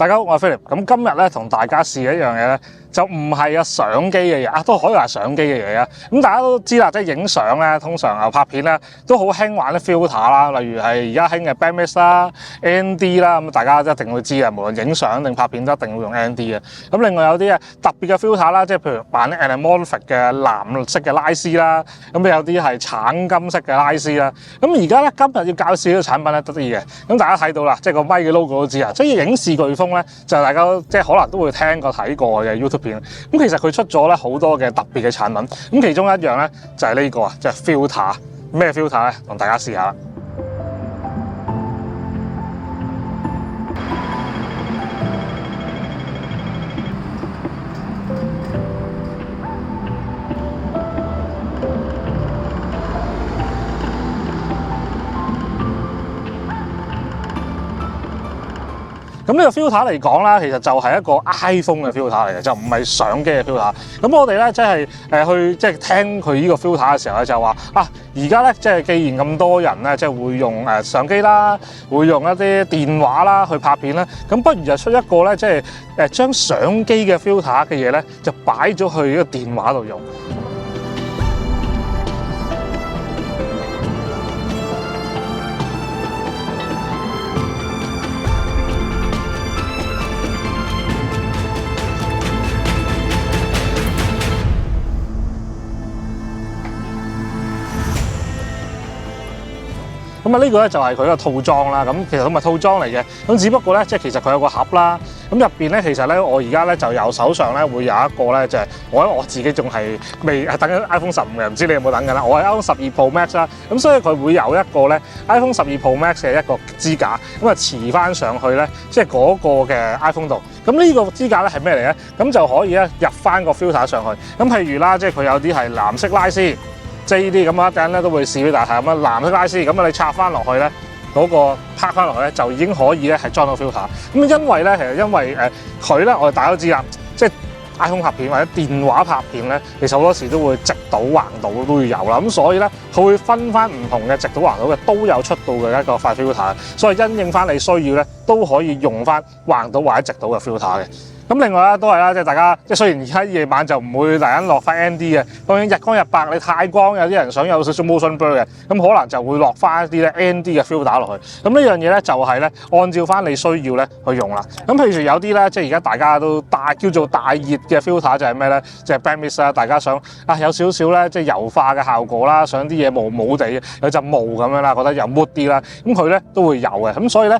大家好，我係 Philip。咁今日咧同大家試一樣嘢咧，就唔係相機嘅嘢都可以話相機嘅嘢啊。咁大家都知啦，即係影相咧，通常拍片咧都好興玩啲 filter 啦，例如係而家興嘅 Bandmist 啦、ND 啦，咁大家一定會知啊。無論影相定拍片都一定會用 ND 嘅。咁另外有啲特別嘅 filter 啦，即係譬如扮啲 anamorphic 嘅藍色嘅拉絲啦，咁有啲係橙金色嘅拉絲啦。咁而家咧今日要介紹呢個產品咧得意嘅，咁大家睇到啦，即係個咪嘅 logo 都知啊，即係影視颶風咧，就大家即係可能都會聽過睇過嘅 YouTube 片。咁其實佢出咗咧好多嘅特別嘅產品，咁其中一樣咧就係呢個啊，即係 filter。咩 filter 咧？同大家試下啦。咁呢個 filter 嚟講啦，其實就係一個 iPhone 嘅 filter 嚟嘅，就唔係相機嘅 filter。咁我哋咧即係去即係聽佢呢個 filter 嘅時候咧，就話而家咧即係既然咁多人咧即係會用相機啦，會用一啲電話啦去拍片啦，咁不如就出一個咧即係將相機嘅 filter 嘅嘢咧就擺咗去呢個電話度用。咁呢個咧就係佢個套裝啦，咁其實都唔係套裝嚟嘅，咁只不過咧即係其實佢有個盒啦，咁入邊咧其實咧我而家咧就有手上咧會有一個咧就係我自己仲係未等緊 iPhone 15嘅，唔知你有冇等緊啦？我係 iPhone 12 Pro Max 啦，咁所以佢會有一個咧 iPhone 12 Pro Max 嘅一個支架，咁啊遲翻上去咧即係嗰個嘅 iPhone 度，咁呢個支架咧係咩嚟咧？咁就可以咧入翻個 filter 上去，咁譬如啦，即係佢有啲係藍色拉絲。即係呢啲咁啊，一陣咧都會試俾大家睇咁啊，藍色拉絲咁啊，你插翻落去咧，嗰個拍翻落去咧，就已經可以咧係裝到 filter。咁因為咧，其實因為佢咧，我哋大家都知啦，即係 iPhone 拍片或者電話拍片咧，其實好多時都會直倒橫倒都要有啦。咁所以咧，佢會分翻唔同嘅直倒橫倒嘅都有出到嘅一個塊 filter。所以因應翻你需要咧，都可以用翻橫倒或者直倒嘅 filter 嘅。咁另外咧都係啦，即係大家即係雖然而家夜晚就唔會突然間落翻 ND 嘅，當然日光日白你太光，有啲人想有少少 motion blur 嘅，咁可能就會落翻一啲咧 ND 嘅 filter 落去。咁呢樣嘢咧就係咧按照翻你需要咧去用啦。咁譬如有啲咧即係而家大家都叫做大熱嘅 filter 就係咩咧？就係 Bandmist 啦，大家想有少少咧即係油化嘅效果啦，想啲嘢霧地有陣霧咁樣啦，覺得有 mood 啲啦，咁佢咧都會有嘅。咁所以咧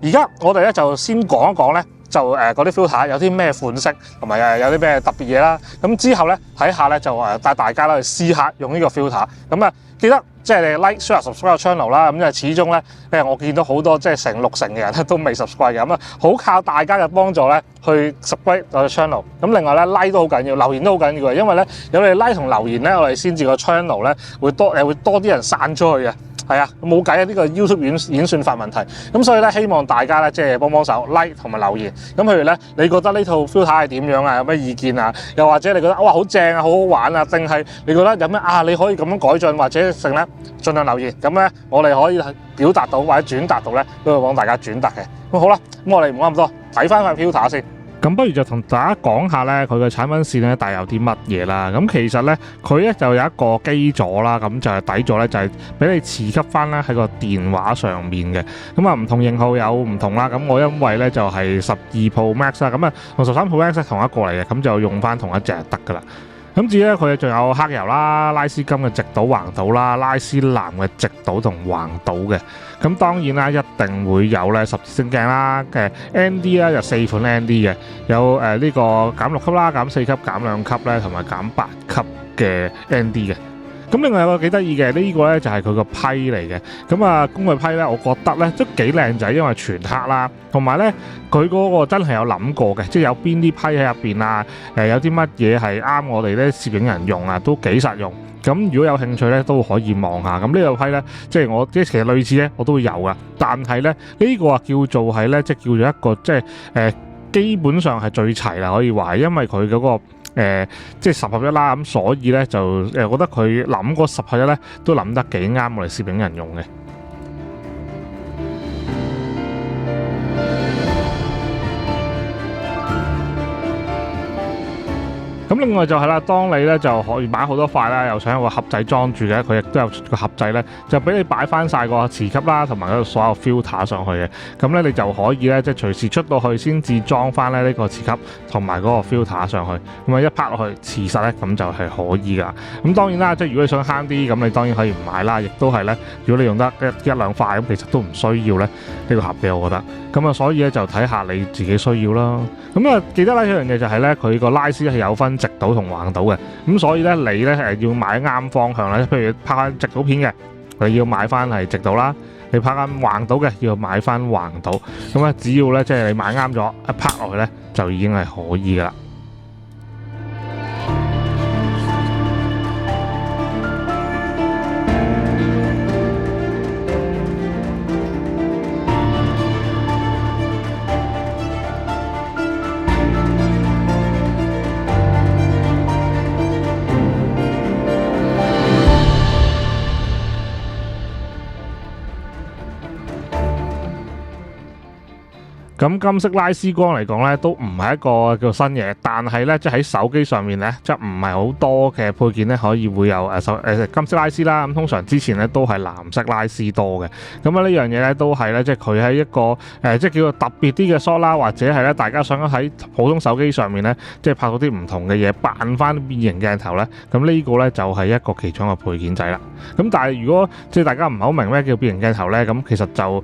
而家我哋咧就先講一講咧。就嗰啲 filter 有啲咩款式，同埋有啲咩特別嘢啦。咁之後咧睇下咧就帶大家去試下用呢個 filter。咁啊記得即係你 like、share、subscribe 個 channel 啦。咁因為始終咧我見到好多即係成60%嘅人咧都未 subscribe 嘅，咁啊好靠大家嘅幫助咧去 subscribe 我嘅 channel。咁另外咧 like 都好緊要，留言都好緊要嘅，因為咧有你 like 同留言咧，我哋先至個 channel 咧會多啲人散出去嘅。係啊，冇計啊！呢個 YouTube 演算法問題，咁所以咧希望大家咧即係幫手 like 同埋留言。咁譬如咧，你覺得呢套 filter 係點樣啊？有咩意見啊？又或者你覺得哇好正啊，好好玩啊？定係你覺得有咩你可以咁樣改進或者成咧，盡量留言。咁咧，我哋可以表達到或者轉達到咧，都會幫大家轉達嘅。咁好啦，咁我哋唔講咁多，睇翻塊 filter 先。咁不如就同大家講下咧，佢嘅產品線咧帶有啲乜嘢啦。咁其實咧，佢咧就有一個基座啦，咁就係底座咧就係俾你磁吸翻咧喺個電話上面嘅。咁啊唔同型號有唔同啦。咁我因為咧就係12 Pro Max 啦，咁啊同13 Pro Max 同一個嚟嘅，咁就用翻同一隻就得噶啦。咁至於咧，佢仲有黑油啦、拉絲金嘅直倒橫倒啦、拉絲藍嘅直倒同橫倒嘅。咁當然啦，一定會有咧10字星鏡啦嘅 ND 啦，有4款 ND 嘅，有呢個減6級啦、減4級、減2級咧，同埋減8級嘅 ND 嘅。咁另外有個幾得意嘅呢個咧就係佢個批嚟嘅，咁啊工具批咧，我覺得咧都幾靚仔，因為全黑啦，同埋咧佢嗰個真係有諗過嘅，即係有邊啲批喺入邊啊，有啲乜嘢係啱我哋咧攝影人用啊，都幾實用。咁如果有興趣咧，都可以望下。咁呢個批咧，即係我即係其實類似咧，我都會有噶。但係咧呢個叫做係咧，即係叫做一個即係基本上係最齊啦，可以話，因為佢嗰個即係10合一啦。咁所以咧就覺得佢諗嗰10合一咧都諗得幾啱我哋攝影人用嘅。咁另外就係啦，當你咧就可以買好多塊啦，又想有個盒仔裝住嘅，佢亦都有個盒仔咧，就俾你擺翻晒個磁吸啦，同埋嗰個所有 filter 上去嘅。咁咧你就可以咧即係隨時出到去先至裝翻咧呢個磁吸同埋嗰個 filter 上去。咁啊一拍落去磁實咧，咁就係可以噶。咁當然啦，即係如果你想慳啲，咁你當然可以唔買啦。亦都係咧，如果你用得一兩塊咁，其實都唔需要咧呢個盒嘅，我覺得。咁啊，所以咧就睇下你自己需要啦。咁啊，記得咧一樣嘢就係咧，佢個拉絲係有分直導同橫導嘅。咁所以咧，你咧要買啱方向咧。譬如拍緊直導片嘅，你要買翻係直導啦；你拍緊橫導嘅，要買翻橫導。咁啊，只要咧即係你買啱咗，一拍落去咧，就已經係可以噶啦。咁金色拉絲光嚟講咧，都唔係一個叫新嘢，但係咧即係喺手機上面咧，即係唔係好多嘅配件咧可以會有金色拉絲啦。咁通常之前咧都係藍色拉絲多嘅。咁啊呢樣嘢咧都係咧，即係佢喺一個即係叫做特別啲嘅 shot 啦，或者係咧大家想喺普通手機上面咧，即係拍到啲唔同嘅嘢，扮翻變形鏡頭咧。咁呢個咧就係一個其中嘅配件仔啦。咁但係如果即係大家唔係好明咩叫變形鏡頭咧，咁其實就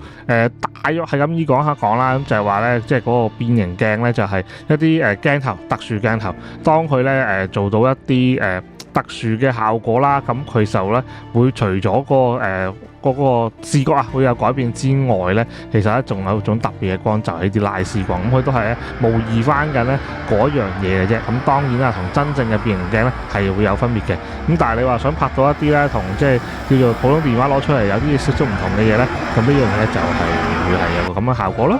大約係咁依講下講啦，咁就係話咧，即係嗰個變形鏡咧，就係一啲鏡頭特殊鏡頭，當佢咧做到一啲特殊嘅效果啦，咁佢就咧會除咗嗰個視覺會有改變之外咧，其實咧仲有一種特別嘅光，就係呢啲拉絲光，咁佢都係咧模擬翻緊咧嗰樣嘢嘅啫。咁當然啦，同真正嘅變形鏡咧係會有分別嘅。咁但係你話想拍到一啲咧同即係叫做普通電話攞出嚟有啲少少唔同嘅嘢咧，咁呢樣嘢咧就係會係有個咁嘅效果咯。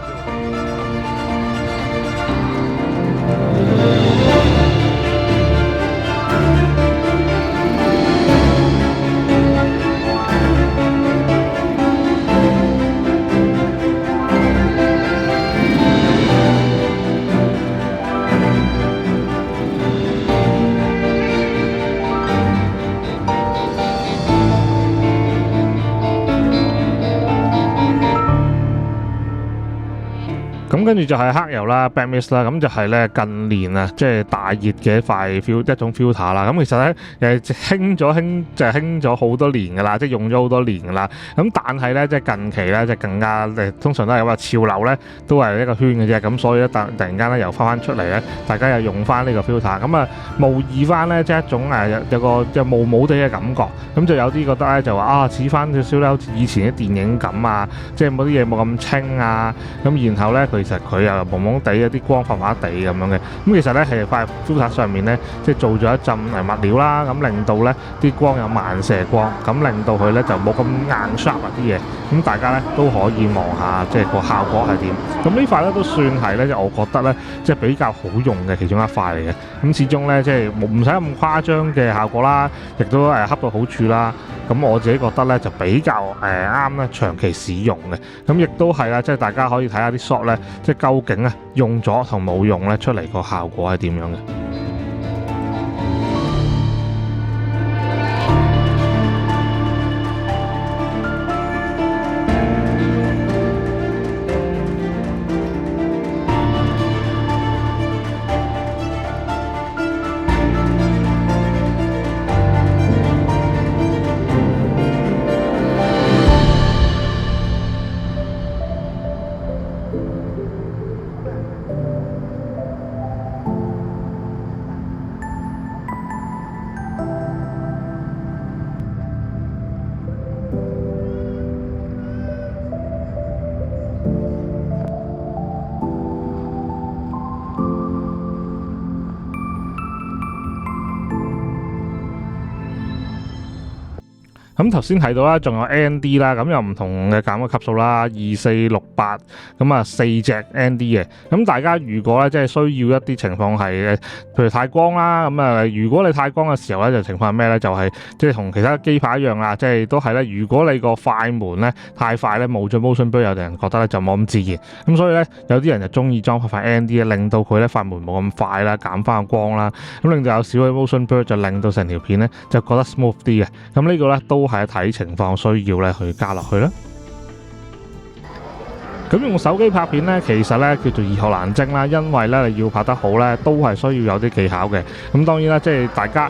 咁跟住就係黑油啦 Black Mist 啦，咁就係咧近年啊，即係大熱嘅一種 filter 啦。咁其實咧興咗好多年噶啦，即係用咗好多年噶啦。咁但係咧即係近期咧即係更加通常都係話潮流咧都係一個圈嘅啫。咁所以咧突然間咧又翻出嚟咧，大家又用翻呢個 filter，咁啊模擬翻咧即係一種有個即係霧地嘅感覺。咁就有啲覺得咧就話似翻少少咧好似以前啲電影感啊，即係冇啲嘢冇咁清啊。咁然後咧其實佢又朦朦地有啲光滑滑地咁樣嘅。咁其實咧係塊 filter 上面咧即係做咗一浸物料啦，咁令到咧啲光有漫射光，咁令到佢咧就冇咁硬 sharp 啲嘢。咁大家咧都可以望下即係個效果係點。咁呢塊咧都算係咧，我覺得咧即係比較好用嘅其中一塊嚟嘅。咁始終咧即係唔使咁誇張嘅效果啦，亦都恰到好處啦。咁我自己覺得咧就比較啱咧長期使用嘅。咁亦都係啦，即係大家可以睇下啲 shot 咧，即係究竟用咗同冇用咧出嚟個效果係點樣嘅。咁頭先提到啦，仲有 ND 啦，咁有唔同嘅減嘅級數啦，2468，咁啊4隻 ND 嘅。咁大家如果咧即係需要一啲情況係譬如太光啦，咁啊如果你太光嘅時候咧，就情況係咩咧？就係即係同其他機牌一樣啦，即係都係咧。如果你個快門咧太快咧，冇咗 motion blur，有啲人覺得咧就冇咁自然。咁所以咧有啲人就中意裝塊 ND 咧，令到佢咧快門冇咁快啦，減翻個光啦，咁令到有少嘅 motion blur，就令到成條片咧就覺得 smooth 啲嘅。咁呢個咧都係睇情況需要咧去加落去啦。咁用手機拍片咧，其實咧叫做易學難精啦，因為咧你要拍得好咧，都係需要有啲技巧嘅。咁當然啦，即係大家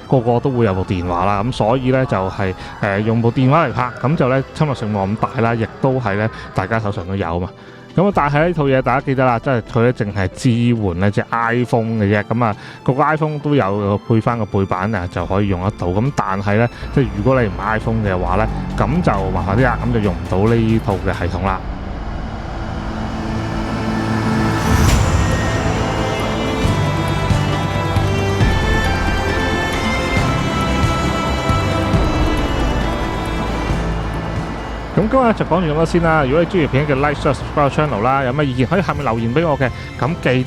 個個都會有部電話啦，咁所以咧就係用部電話嚟拍，咁就咧侵略性冇咁大啦，亦都係咧大家手上都有嘛。咁但係呢套嘢大家記得啦，即係佢咧淨係支援咧隻 iPhone 嘅啫，咁啊個 iPhone 都有配翻個背板啊，就可以用得到。咁但係咧，即係如果你唔買 iPhone 嘅話咧，咁就麻煩啲啦，咁就用唔到呢套嘅系統啦。咁今日就講完咁多先啦。如果你中意片嘅 like、share、subscribe channel 啦，有咩意見可以下面留言俾我嘅。咁記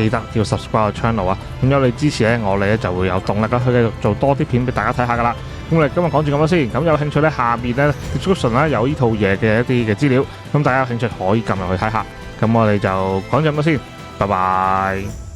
得要 subscribe channel 啊。咁有你支持咧，我哋咧就會有動力啦，去繼續做多啲片俾大家睇下噶啦。咁我哋今日講住咁多先。咁有興趣咧，下面咧 description 啦有呢套嘢嘅一啲嘅資料。咁大家有興趣可以撳入去睇下。咁我哋就講住咁多先。拜拜。